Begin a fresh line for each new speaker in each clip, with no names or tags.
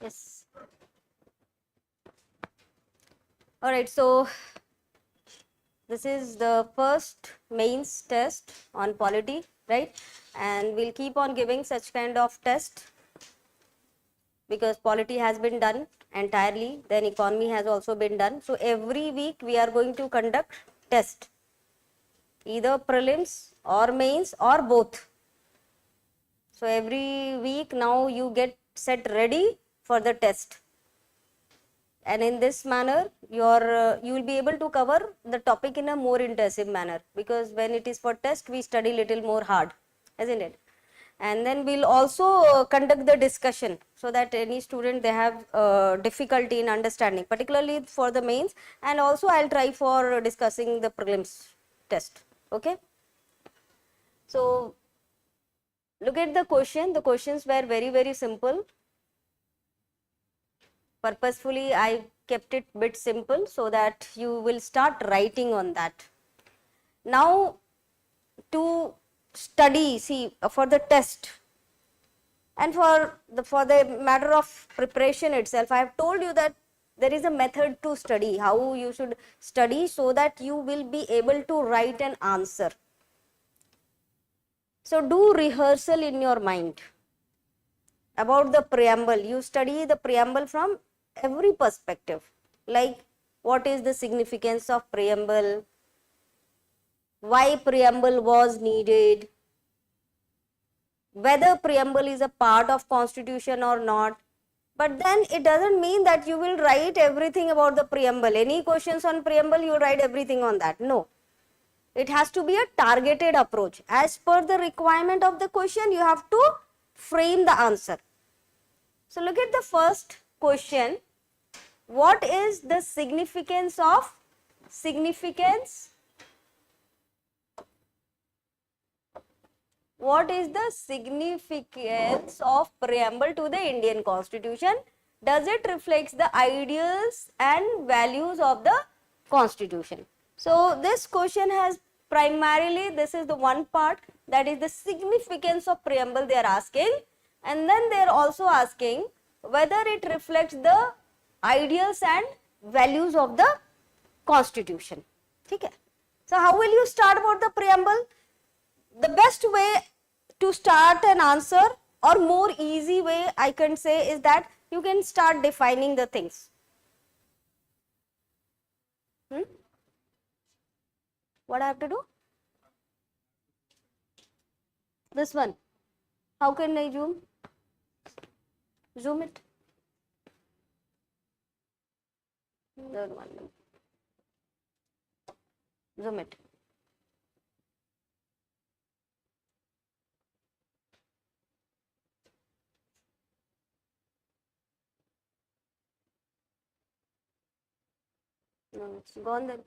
Yes. All right, so this is the first mains test on polity, right? And we'll keep on giving such kind of test because polity has been done entirely, then economy has also been done. So every week we are going to conduct test, either prelims or mains or both. So every week now you get set ready for the test. And in this manner you will be able to cover the topic in a more intensive manner, because when it is for test we study little more hard, isn't it? And then we'll also conduct the discussion so that any student they have difficulty in understanding, particularly for the mains, and also I'll try for discussing the prelims test. Okay, so look at the question. The questions were very simple. Purposefully I kept it bit simple so that you will start writing on that. Now to study, see, for the test and for the matter of preparation itself, I have told you that there is a method to study, how you should study so that you will be able to write an answer. So do rehearsal in your mind about the preamble. You study the preamble from every perspective, like what is the significance of preamble, why preamble was needed, whether preamble is a part of constitution or not. But then it doesn't mean that you will write everything about the preamble. Any questions on preamble, you write everything on that. No. It has to be a targeted approach. As per the requirement of the question, you have to frame the answer. So look at the first question. What is the significance of What is the significance of preamble to the Indian Constitution? Does it reflect the ideals and values of the Constitution? So this question has primarily, this is the one part, that is the significance of preamble they are asking, and then they are also asking whether it reflects the ideals and values of the Constitution. Okay. So how will you start about the preamble? The best way to start an answer, or more easy way I can say, is that you can start defining the things. What I have to do? This one. How can I zoom? Zoom it. Third one. Zoom it. No, it's gone then.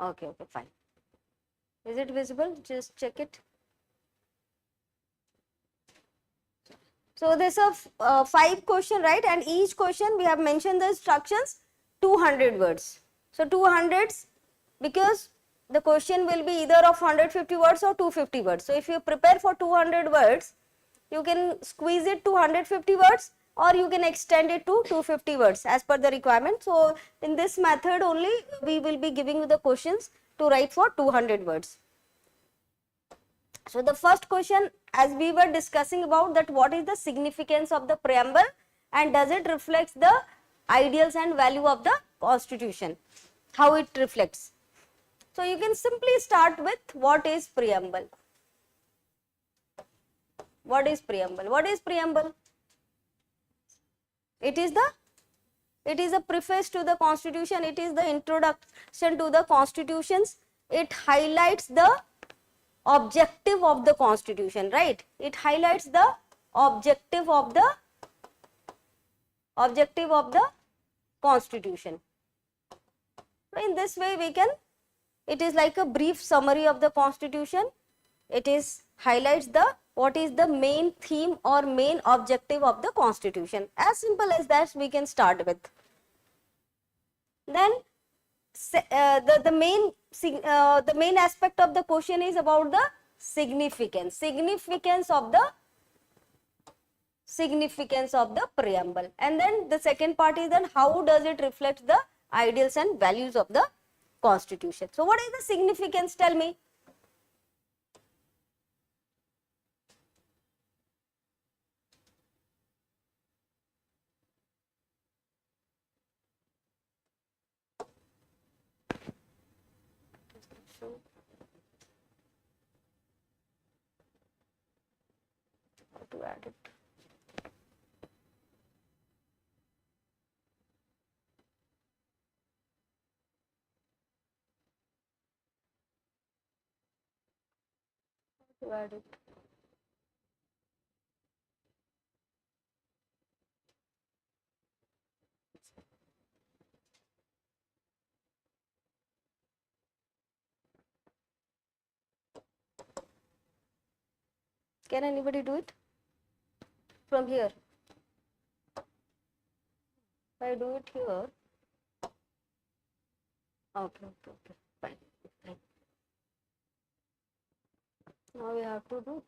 Okay, fine. Is it visible? Just check it. So this is a 5 question, right? And each question we have mentioned the instructions 200 words. So 200s, because the question will be either of 150 words or 250 words. So if you prepare for 200 words, you can squeeze it to 150 words, or you can extend it to 250 words as per the requirement. So in this method only we will be giving you the questions to write for 200 words. So the first question, as we were discussing about, that what is the significance of the preamble and does it reflect the ideals and value of the Constitution, how it reflects. So you can simply start with what is preamble. What is preamble? What is preamble? It is a preface to the Constitution. It is the introduction to the Constitutions. It highlights the objective of the Constitution, right? It highlights the objective of the Constitution. So in this way we can, it is like a brief summary of the Constitution. It is highlights the what is the main theme or main objective of the Constitution. As simple as that we can start with. Then the main aspect of the question is about the significance of significance of the preamble. And then the second part is then how does it reflect the ideals and values of the constitution. So what is the significance? Tell me. How to add it? How to add it? Can anybody do it from here? If I do it here, okay, fine. Now we have to do,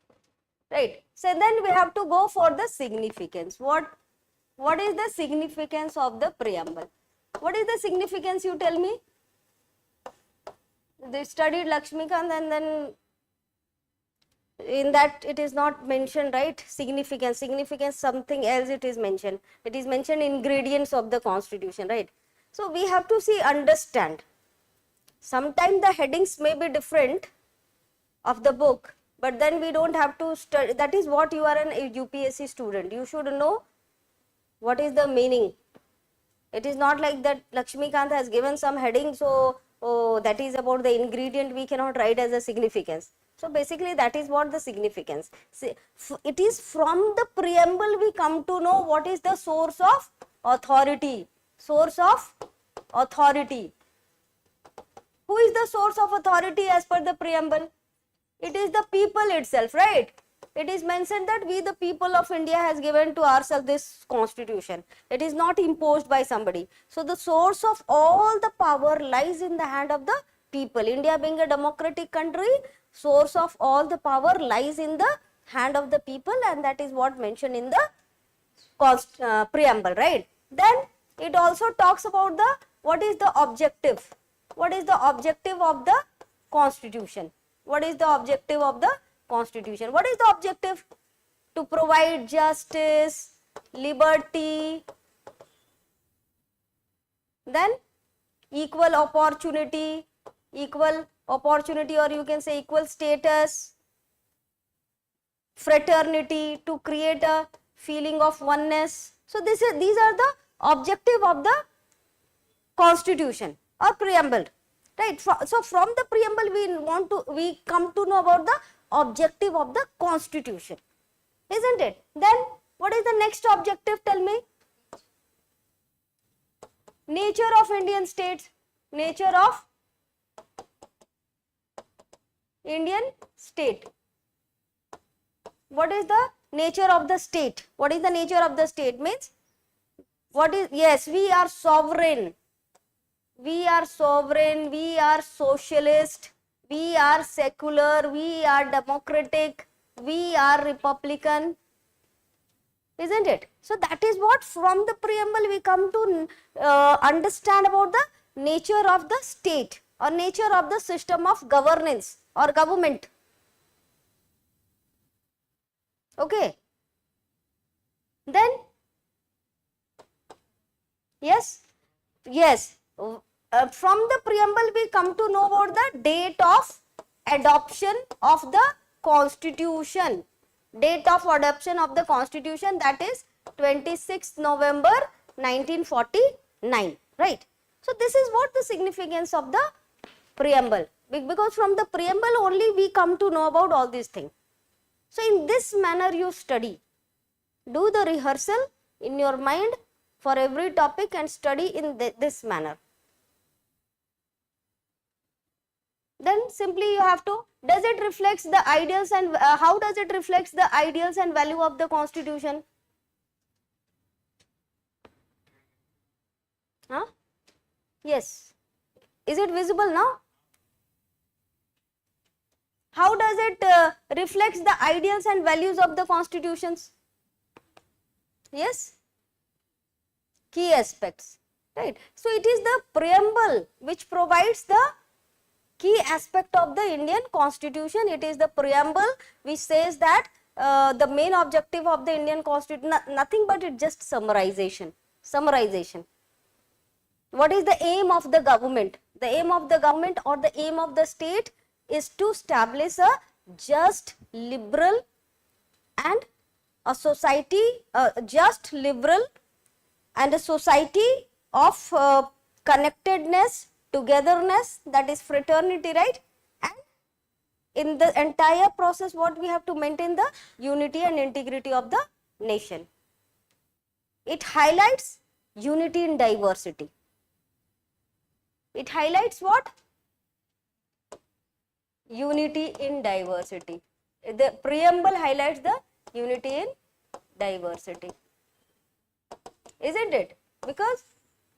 right. So then we have to go for the significance. What is the significance of the preamble? What is the significance, you tell me? They studied Lakshmikant and then in that it is not mentioned, right? Significance, something else it is mentioned. It is mentioned ingredients of the constitution, right? So we have to understand. Sometimes the headings may be different of the book, but then we don't have to study. That is what you are an UPSC student. You should know what is the meaning. It is not like that Lakshmikant has given some heading, so that is about the ingredient, we cannot write as a significance. So basically that is what the significance. See, it is from the preamble we come to know what is the source of authority. Source of authority. Who is the source of authority as per the preamble? It is the people itself, right? It is mentioned that we the people of India has given to ourselves this constitution. It is not imposed by somebody. So the source of all the power lies in the hand of the people. India being a democratic country, source of all the power lies in the hand of the people, and that is what mentioned in the preamble, right? Then it also talks about the what is the objective. What is the objective of the constitution? What is the objective of the constitution? What is the objective? To provide justice, liberty, then equal opportunity, or you can say equal status, fraternity, to create a feeling of oneness. So these are the objective of the constitution or preamble, right? So from the preamble we come to know about the objective of the constitution, isn't it? Then what is the next objective? Tell me. Nature of Indian states. Nature of Indian state. What is the nature of the state? What is the nature of the state? Means what is, yes, we are sovereign. We are sovereign, we are socialist, we are secular, we are democratic, we are republican, isn't it? So that is what from the preamble we come to understand about the nature of the state or nature of the system of governance or government. Okay. Then, yes, from the preamble we come to know about the date of adoption of the constitution. Date of adoption of the constitution, that is 26th November 1949, right? So this is what the significance of the preamble, because from the preamble only we come to know about all these things. So in this manner you study. Do the rehearsal in your mind for every topic and study in this manner. Then simply you have to, does it reflects the ideals and how does it reflects the ideals and value of the constitution? Huh? Yes. Is it visible now? How does it reflects the ideals and values of the constitutions? Yes, key aspects, right? So it is the preamble which provides the key aspect of the Indian Constitution. It is the preamble which says that the main objective of the Indian Constitution, nothing but it just summarization. What is the aim of the government? The aim of the government or the aim of the state is to establish a just, liberal and a society, just, liberal and a society of connectedness, togetherness, that is fraternity, right? And in the entire process, what we have to maintain the unity and integrity of the nation. It highlights unity in diversity. It highlights what? Unity in diversity. The preamble highlights the unity in diversity. Isn't it? Because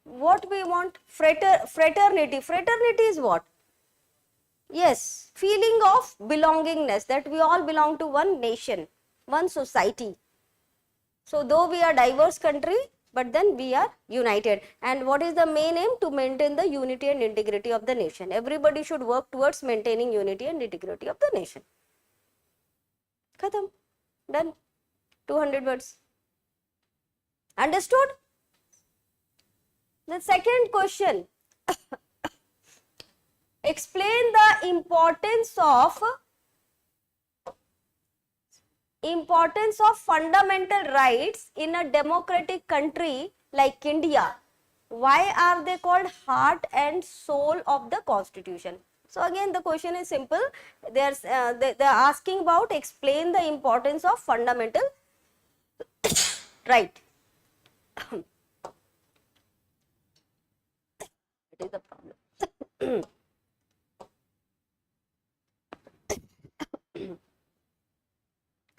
what we want, fraternity. Fraternity is what? Yes, feeling of belongingness, that we all belong to one nation, one society. So though we are diverse country, but then we are united. And what is the main aim? To maintain the unity and integrity of the nation. Everybody should work towards maintaining unity and integrity of the nation. Khatam. Done. 200 words. Understood? The second question. Explain the importance of fundamental rights in a democratic country like India. Why are they called heart and soul of the Constitution? So again the question is simple. They are asking about explain the importance of fundamental right. It is the problem.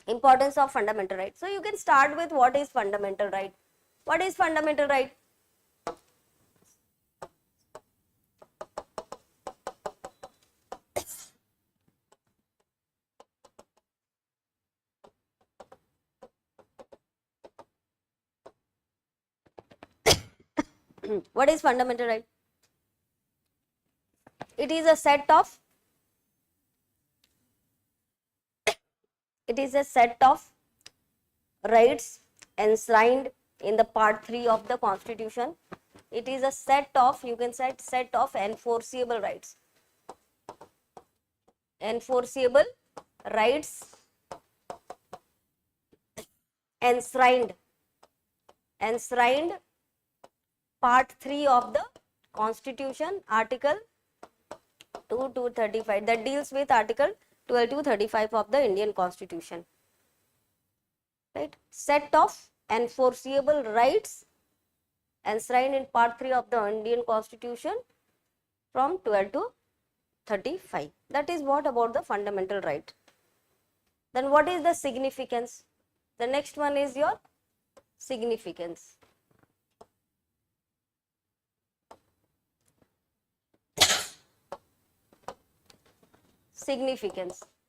Importance of fundamental right. So you can start with what is fundamental right. What is fundamental right? What is fundamental right? It is a set of rights enshrined in the part 3 of the Constitution. It is a set of, you can say, set of enforceable rights. Enforceable rights enshrined part 3 of the Constitution, article 2 to 35, that deals with article 12 to 35 of the Indian Constitution. Right? Set of enforceable rights enshrined in part 3 of the Indian Constitution from 12 to 35. That is what about the fundamental right. Then what is the significance? The next one is your significance.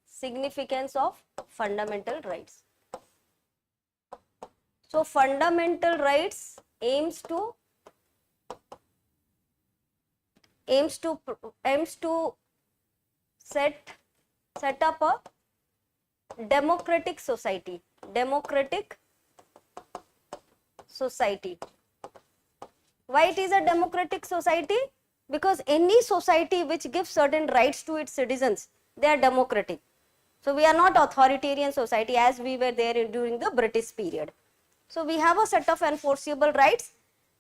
Significance of fundamental rights. So fundamental rights aims to set up a democratic society. Why it is a democratic society? Because any society which gives certain rights to its citizens, they are democratic. So we are not authoritarian society as we were there during the British period. So we have a set of enforceable rights,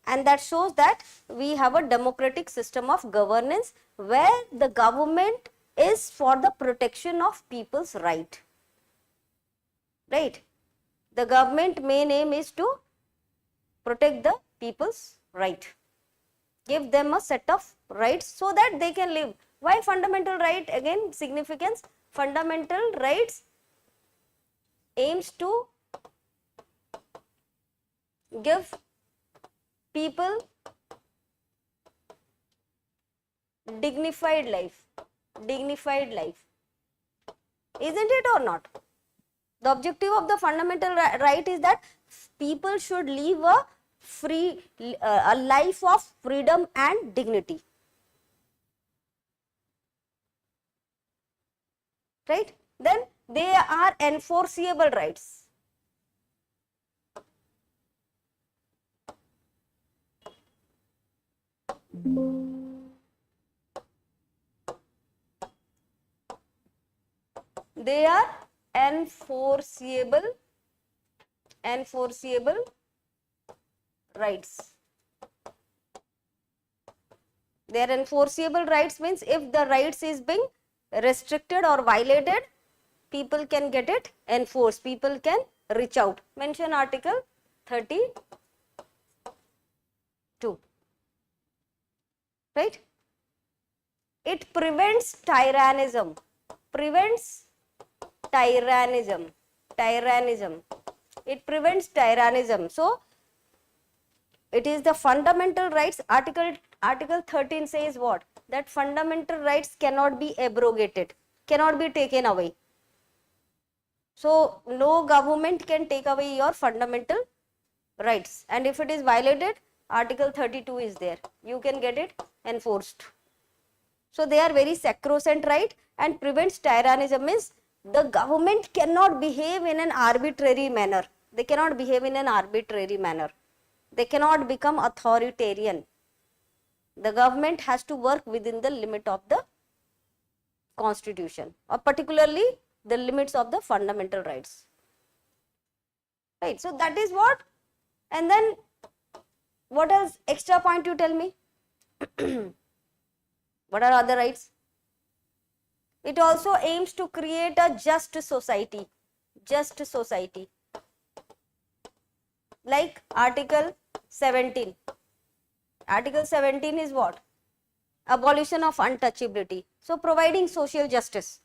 and that shows that we have a democratic system of governance where the government is for the protection of people's right. Right? The government main aim is to protect the people's right. Give them a set of rights so that they can live. Why fundamental right? Again, significance. Fundamental rights aims to give people dignified life. Isn't it or not? The objective of the fundamental right is that people should live a free, a life of freedom and dignity. Right? Then they are enforceable rights. They are enforceable rights. They are enforceable rights means if the rights is being restricted or violated, people can get it enforced, people can reach out. Mention Article 32. Right? It prevents tyrannism. It prevents tyrannism. So, it is the fundamental rights. Article 13 says what? That fundamental rights cannot be abrogated, cannot be taken away. So, no government can take away your fundamental rights, and if it is violated, Article 32 is there. You can get it enforced. So, they are very sacrosanct right, and prevents tyrannism means the government cannot behave in an arbitrary manner. They cannot behave in an arbitrary manner. They cannot become authoritarian. The government has to work within the limit of the constitution, or particularly the limits of the fundamental rights. Right. So, that is what. And then what else extra point you tell me? What are other rights? It also aims to create a just society. Like Article 17. Article 17 is what? Abolition of untouchability. So, providing social justice.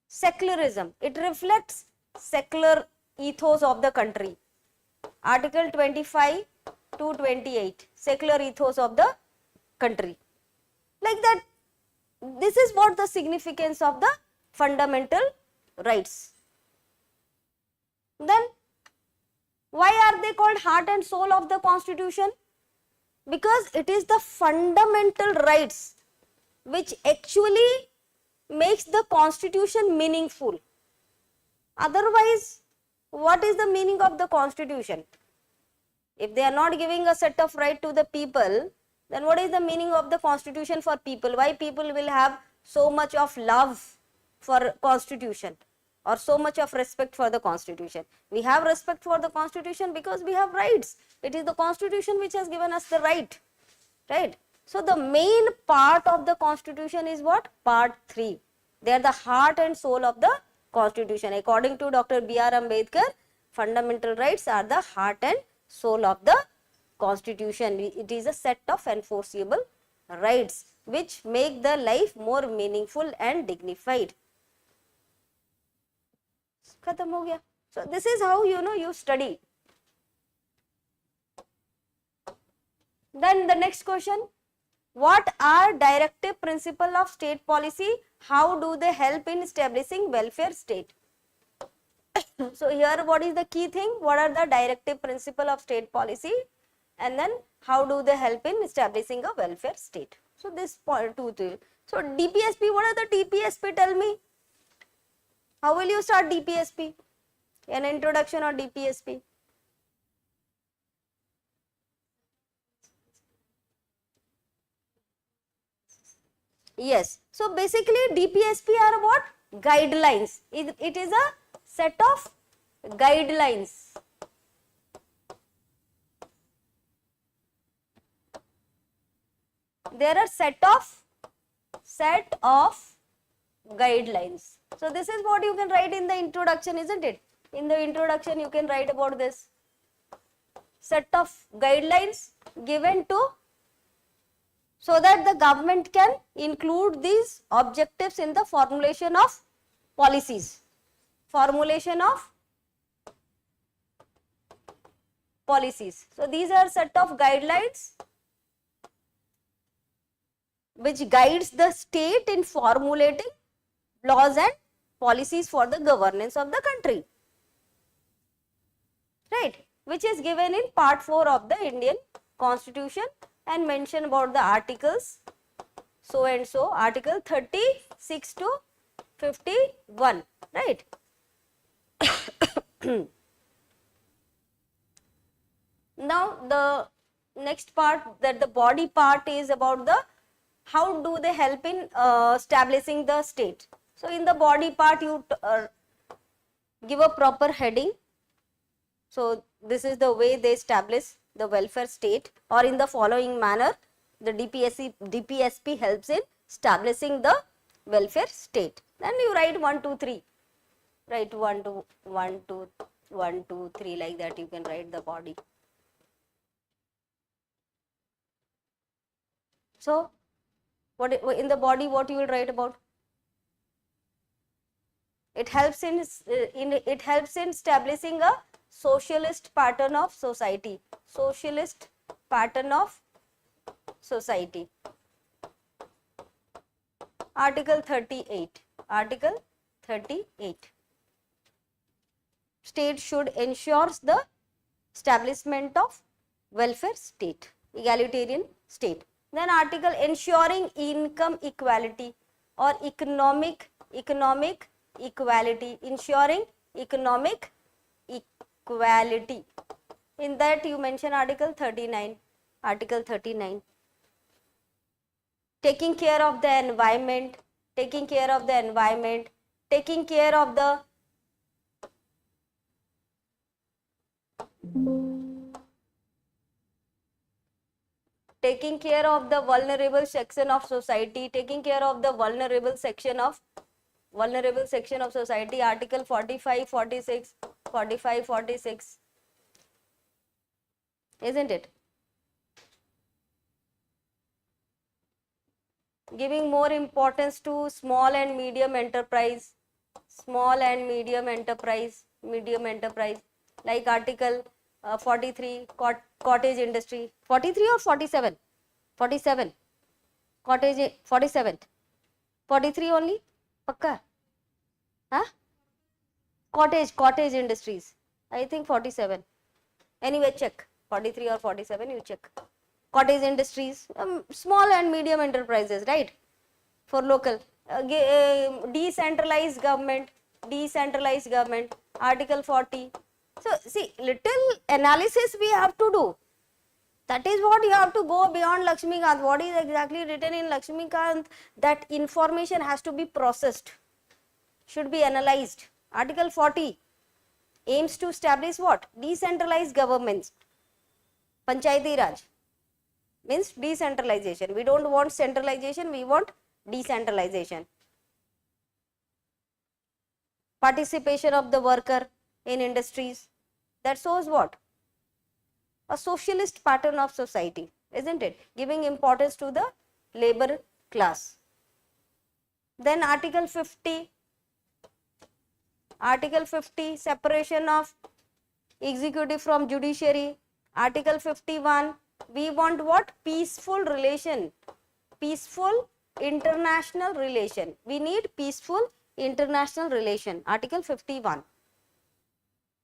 Secularism. It reflects secular ethos of the country. Article 25 to 28. Secular ethos of the country. Like that. This is what the significance of the fundamental rights. Then, why are they called heart and soul of the constitution? Because it is the fundamental rights which actually makes the constitution meaningful. Otherwise, what is the meaning of the constitution? If they are not giving a set of right to the people, then what is the meaning of the constitution for people? Why people will have so much of love for constitution or so much of respect for the constitution? We have respect for the constitution because we have rights. It is the constitution which has given us the right. Right? So, the main part of the constitution is what? Part 3. They are the heart and soul of the constitution. According to Dr. B.R. Ambedkar, fundamental rights are the heart and soul of the constitution. It is a set of enforceable rights which make the life more meaningful and dignified. Khatam ho gaya. So, this is how you study. Then the next question, what are directive principles of state policy? How do they help in establishing welfare state? So, here what is the key thing? What are the directive principles of state policy? And then how do they help in establishing a welfare state? So, this point 2, 3. So, DPSP, what are the DPSP? Tell me. How will you start DPSP? An introduction on DPSP. Yes. So, basically DPSP are what? Guidelines. It is a set of guidelines. There are set of guidelines. So, this is what you can write in the introduction, isn't it? In the introduction, you can write about this set of guidelines given to, so that the government can include these objectives in the formulation of policies. Formulation of policies. So, these are set of guidelines which guides the state in formulating laws and policies for the governance of the country. Right. which is given in part 4 of the Indian Constitution and mention about the articles so and so, article 36 to 51, right? Now the next part, that the body part, is about the how do they help in establishing the state. So in the body part you give a proper heading. So this is the way they establish the welfare state, or in the following manner the DPSP helps in establishing the welfare state. Then you write 1, 2, 3. Write 1, 2, 1, 2, 1, 2, 3, like that you can write the body. So what in the body, what you will write about? It helps in establishing a socialist pattern of society. Socialist pattern of society. Article 38. Article 38. State should ensure the establishment of welfare state, egalitarian state. Then article ensuring income equality or economic equality, ensuring economic equality. In that you mention article 39. Article 39. Taking care of the environment, taking care of the environment, taking care of the vulnerable section of society, taking care of the vulnerable section of society. Article 45, 46, 45, 46, isn't it? Giving more importance to small and medium enterprise, medium enterprise, like article 43, cottage industry. 43 or 47? 47. Cottage, 47. 43 only? Pakka? Huh? Cottage industries. I think 47. Anyway, check. 43 or 47, you check. Cottage industries, small and medium enterprises, right? For local. Decentralized government. Article 40. So, see, little analysis we have to do. That is what you have to go beyond Lakshmikant. What is exactly written in Lakshmikant? That information has to be processed, should be analyzed. Article 40 aims to establish what? Decentralized governments. Panchayati Raj means decentralization. We don't want centralization, we want decentralization. Participation of the worker in industries. That shows what? A socialist pattern of society, isn't it? Giving importance to the labor class. Then article 50. Article 50, separation of executive from judiciary. Article 51, we want what? Peaceful relation, peaceful international relation. We need peaceful international relation. Article 51,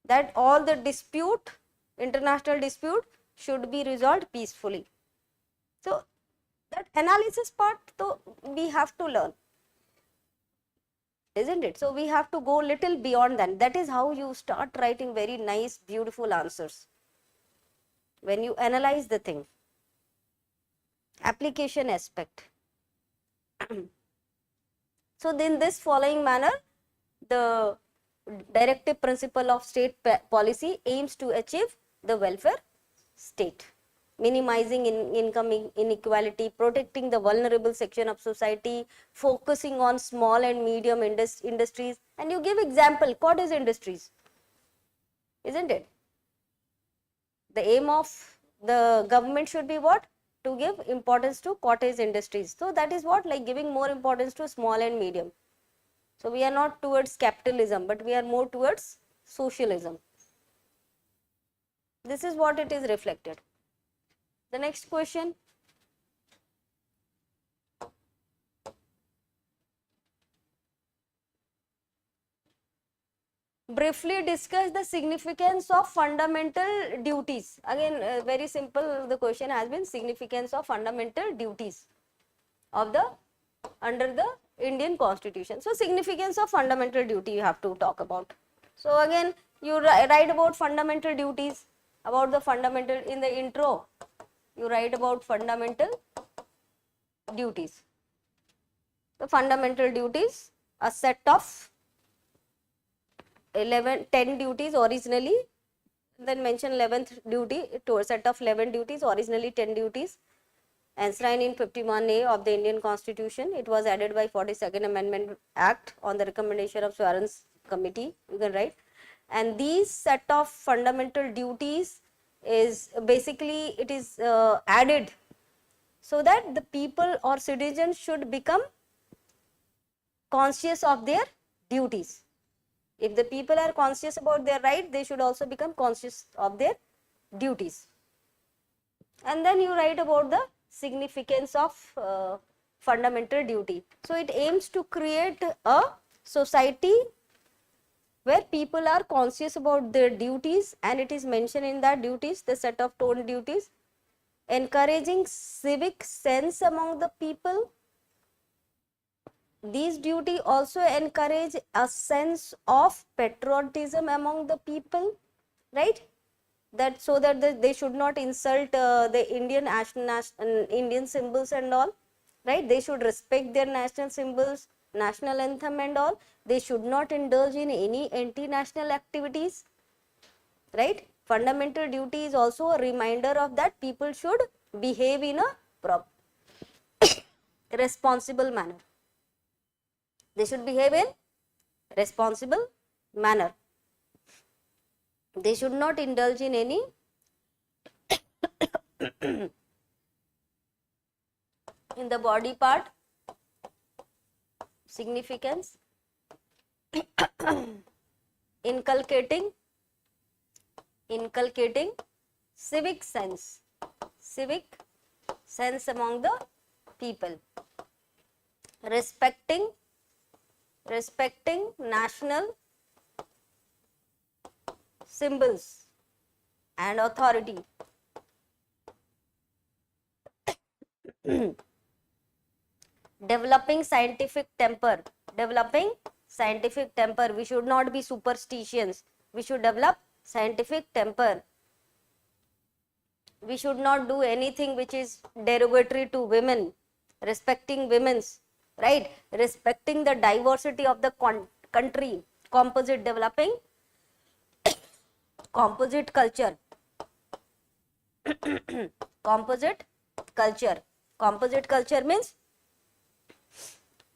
that all the dispute, international dispute, should be resolved peacefully. So that analysis part, though, we have to learn, isn't it? So we have to go little beyond that. That is how you start writing very nice, beautiful answers, when you analyze the thing. Application aspect. So in this following manner, the directive principle of state policy aims to achieve the welfare state, minimizing income inequality, protecting the vulnerable section of society, focusing on small and medium industries. And you give example, cottage industries, isn't it? The aim of the government should be what? To give importance to cottage industries. So that is what, like giving more importance to small and medium. So we are not towards capitalism, but we are more towards socialism. This is what it is reflected. The next question. briefly discuss the significance of fundamental duties. Again, very simple, the question has been significance of fundamental duties of the under the Indian Constitution. So, significance of fundamental duty you have to talk about. So, again you write about fundamental duties, about the fundamental, in the intro you write about fundamental duties. The fundamental duties, a set of 10 duties originally, then mention 11th duty, to a set of 11 duties, originally 10 duties, enshrined in 51A of the Indian Constitution. It was added by 42nd Amendment Act on the recommendation of Swarn's Committee, you can write. And these set of fundamental duties is basically, it is added so that the people or citizens should become conscious of their duties. If the people are conscious about their right, they should also become conscious of their duties. And then you write about the significance of fundamental duty. So, it aims to create a society where people are conscious about their duties, and it is mentioned in that duties, the set of 10 duties, encouraging civic sense among the people. These duties also encourage a sense of patriotism among the people, right? That so that they should not insult the Indian symbols and all, right? They should respect their national symbols, national anthem and all. They should not indulge in any anti-national activities, right? Fundamental duty is also a reminder of that people should behave in a responsible manner. They should behave in responsible manner. They should not indulge in any in the body part significance, inculcating civic sense among the people, respecting national symbols and authority, developing scientific temper. We should not be superstitious. We should develop scientific temper. We should not do anything which is derogatory to women, respecting women's, right? Respecting the diversity of the country, developing composite culture. Composite culture means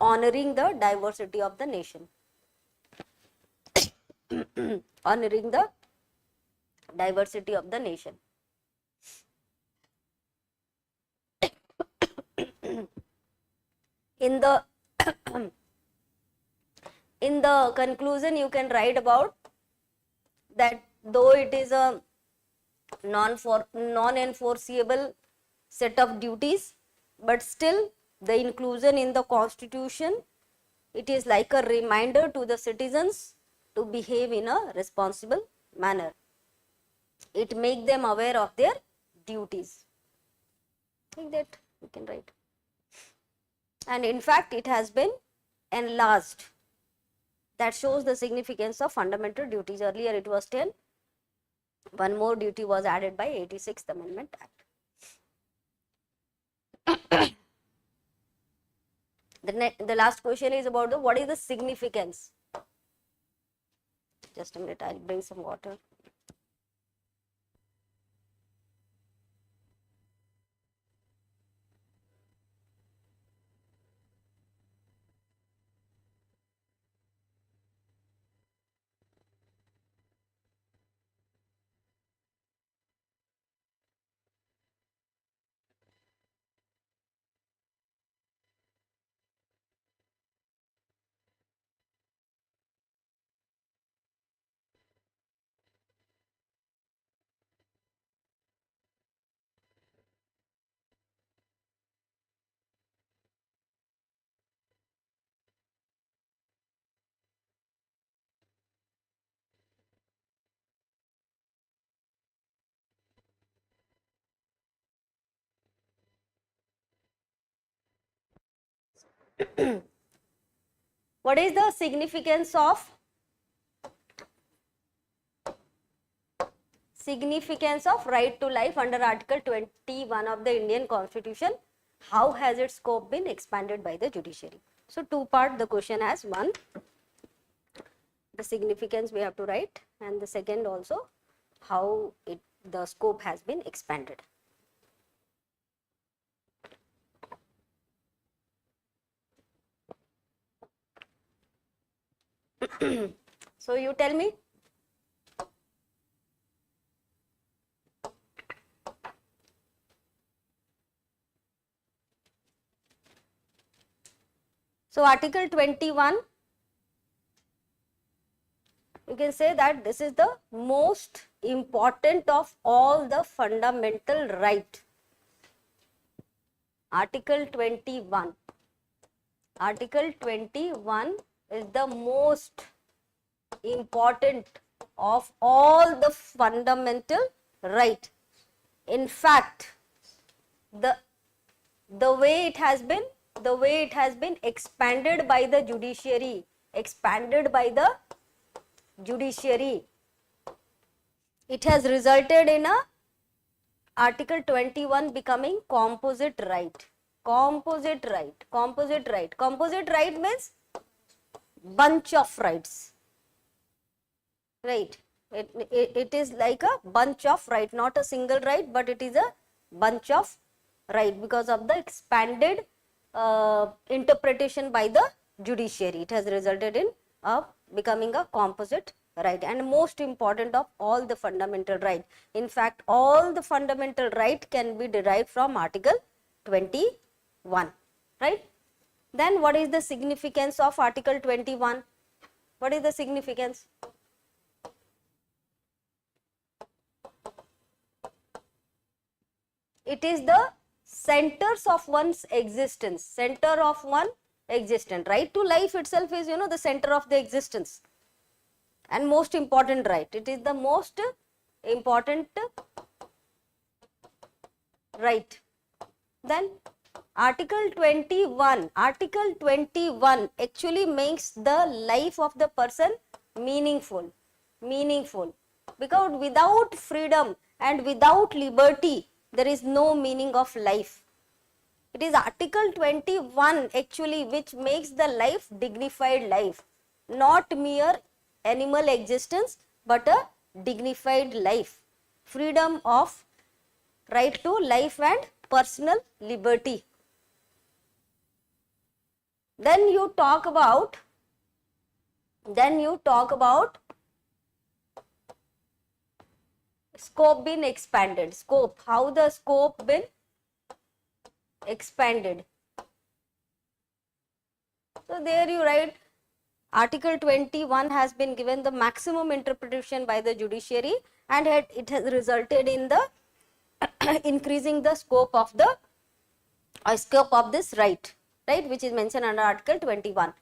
honoring the diversity of the nation. Honoring the diversity of the nation. In the in the conclusion, you can write about that though it is a non-enforceable set of duties, but still the inclusion in the Constitution, it is like a reminder to the citizens to behave in a responsible manner. It makes them aware of their duties. Like that you can write. And in fact, it has been enlarged. That shows the significance of fundamental duties. Earlier it was 10. One more duty was added by 86th Amendment Act. The last question is about what is the significance. Just a minute, I'll bring some water. What is the significance of right to life under Article 21 of the Indian Constitution? How has its scope been expanded by the judiciary? So two part the question has. One, the significance we have to write, and the second also how the scope has been expanded. So you tell me. So Article 21, you can say that this is the most important of all the fundamental right. Article 21. Article 21 is the most important of all the fundamental right. In fact, the way it has been expanded by the judiciary, it has resulted in a Article 21 becoming composite right. Composite right means bunch of rights, right? It is like a bunch of right, not a single right, but it is a bunch of right because of the expanded interpretation by the judiciary. It has resulted in becoming a composite right, and most important of all the fundamental right. In fact, all the fundamental right can be derived from Article 21, right? Then what is the significance of Article 21? What is the significance? It is the centers of one's existence, center of one existence. Right to life itself is, the center of the existence and most important right. It is the most important right. Then Article 21 actually makes the life of the person meaningful, because without freedom and without liberty, there is no meaning of life. It is Article 21 actually which makes the life dignified life, not mere animal existence, but a dignified life. Freedom of right to life and personal liberty. Then you talk about scope been expanded. Scope, how the scope been expanded. So there you write Article 21 has been given the maximum interpretation by the judiciary, and it has resulted in the increasing the scope of this right, which is mentioned under Article 21.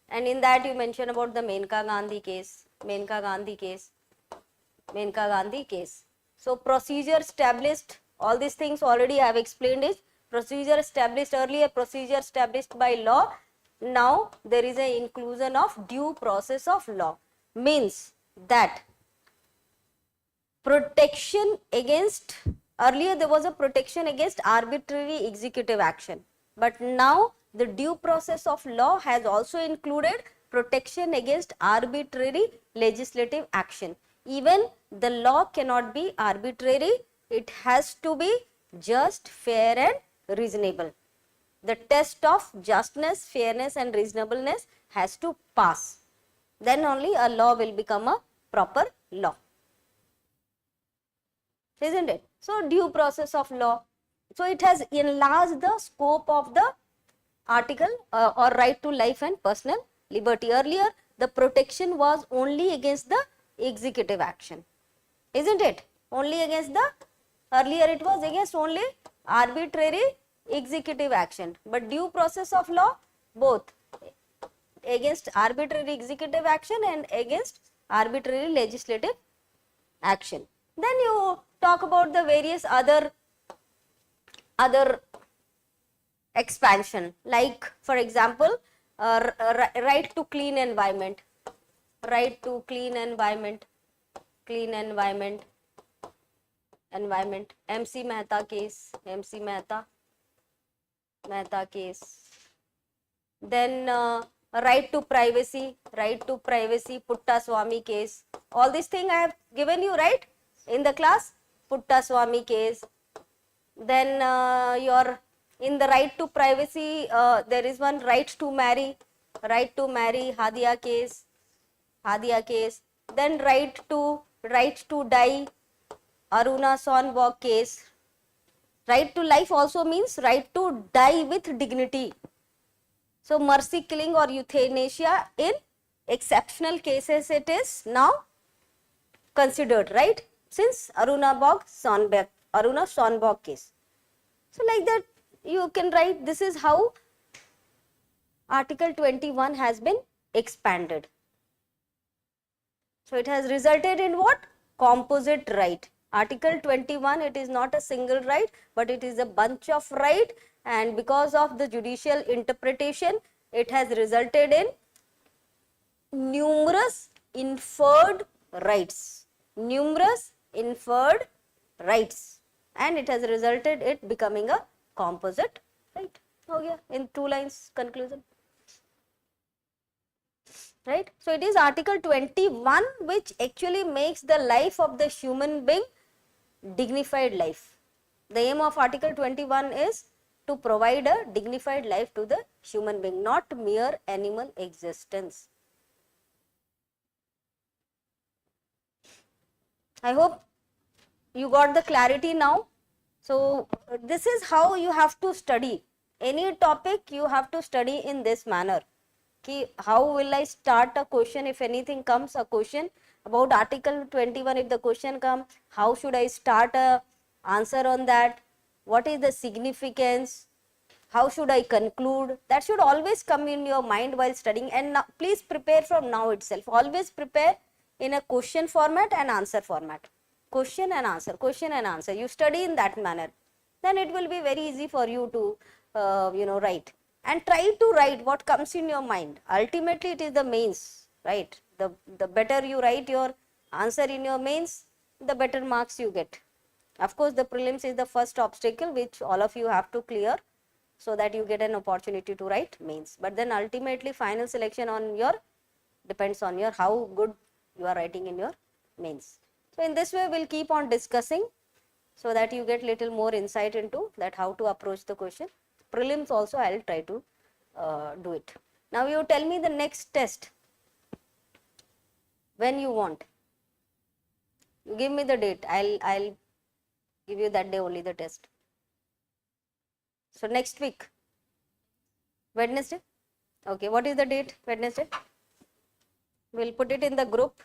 And in that you mention about the Menka Gandhi case. So procedure established, all these things already I have explained is procedure established earlier, procedure established by law. Now there is an inclusion of due process of law, means that protection against, earlier there was a protection against arbitrary executive action, but now the due process of law has also included protection against arbitrary legislative action. Even the law cannot be arbitrary, it has to be just, fair and reasonable. The test of justness, fairness and reasonableness has to pass. Then only a law will become a proper law. Isn't it? So due process of law. So it has enlarged the scope of the article or right to life and personal liberty. Earlier the protection was only against the executive action. Isn't it? Only against the, earlier it was against only arbitrary executive action, but due process of law both against arbitrary executive action and against arbitrary legislative action. Then you talk about the various other expansion, like for example, right to clean environment, right to clean environment, clean environment, environment, MC Mehta case, MC Mehta case. Then right to privacy, Putta Swami case. All these things I have given you, right, in the class. Putta Swami case. Then your in the right to privacy, there is one right to marry, Hadia case, Then right to die, Aruna Sonbok case. Right to life also means right to die with dignity. So mercy killing or euthanasia in exceptional cases it is now considered, right? Since Aruna Sonbok case. So like that you can write, this is how Article 21 has been expanded. So it has resulted in what? Composite right. Article 21, it is not a single right, but it is a bunch of right, and because of the judicial interpretation, it has resulted in numerous inferred rights. Numerous inferred rights. And it has resulted it becoming a composite right. Oh yeah, in 2 lines conclusion. Right. So it is Article 21 which actually makes the life of the human being dignified life. The aim of Article 21 is to provide a dignified life to the human being, not mere animal existence. I hope you got the clarity now. So this is how you have to study. Any topic you have to study in this manner. Ki how will I start a question if anything comes, a question about Article 21, if the question comes, how should I start a answer on that? What is the significance? How should I conclude? That should always come in your mind while studying, and now, please prepare from now itself. Always prepare in a question format and answer format. Question and answer, question and answer. You study in that manner. Then it will be very easy for you to write. And try to write what comes in your mind. Ultimately, it is the mains, right? The better you write your answer in your mains, the better marks you get. Of course, the prelims is the first obstacle which all of you have to clear, so that you get an opportunity to write mains. But then ultimately, final selection on your depends on your how good you are writing in your mains. So in this way, we'll keep on discussing, so that you get little more insight into that how to approach the question. Prelims also I will try to do it. Now you tell me the next test when you want. You give me the date. I'll give you that day only the test. So next week, Wednesday. Okay, what is the date? Wednesday. We'll put it in the group.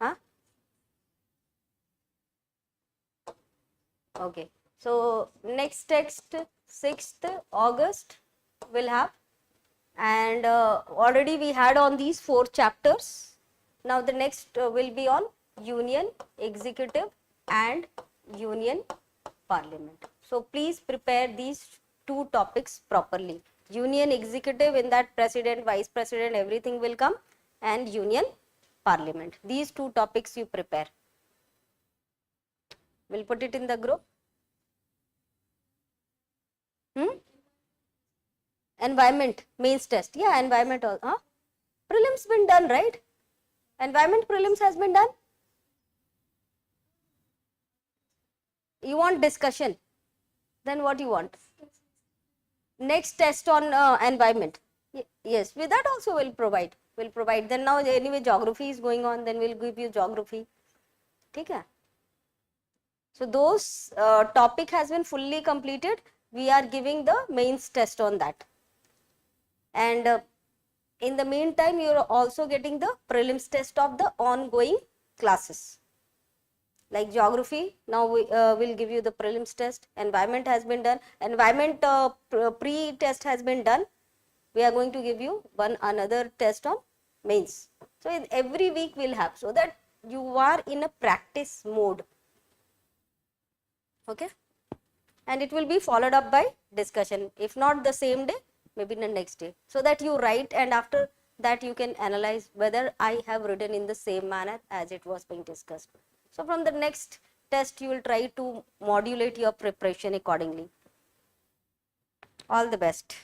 Huh? Okay, so next text 6th August we'll have, and already we had on these 4 chapters. Now the next will be on Union Executive and Union Parliament. So please prepare these 2 topics properly. Union Executive, in that President, Vice President, everything will come, and Union Parliament. These 2 topics you prepare. We'll put it in the group. Environment mains test. Yeah, environment also. Huh? Prelims been done, right? Environment prelims has been done. You want discussion? Then what you want? Next test on environment. Yes, with that also we'll provide. Then now anyway geography is going on. Then we'll give you geography. Okay. So those topic has been fully completed. We are giving the mains test on that. And in the meantime, you are also getting the prelims test of the ongoing classes. Like geography, now we will give you the prelims test. Environment has been done. Environment pre-test has been done. We are going to give you another test on mains. So in every week we'll have, so that you are in a practice mode. Okay. and it will be followed up by discussion, if not the same day, maybe the next day, so that you write, and after that you can analyze whether I have written in the same manner as it was being discussed. So from the next test you will try to modulate your preparation accordingly. All the best.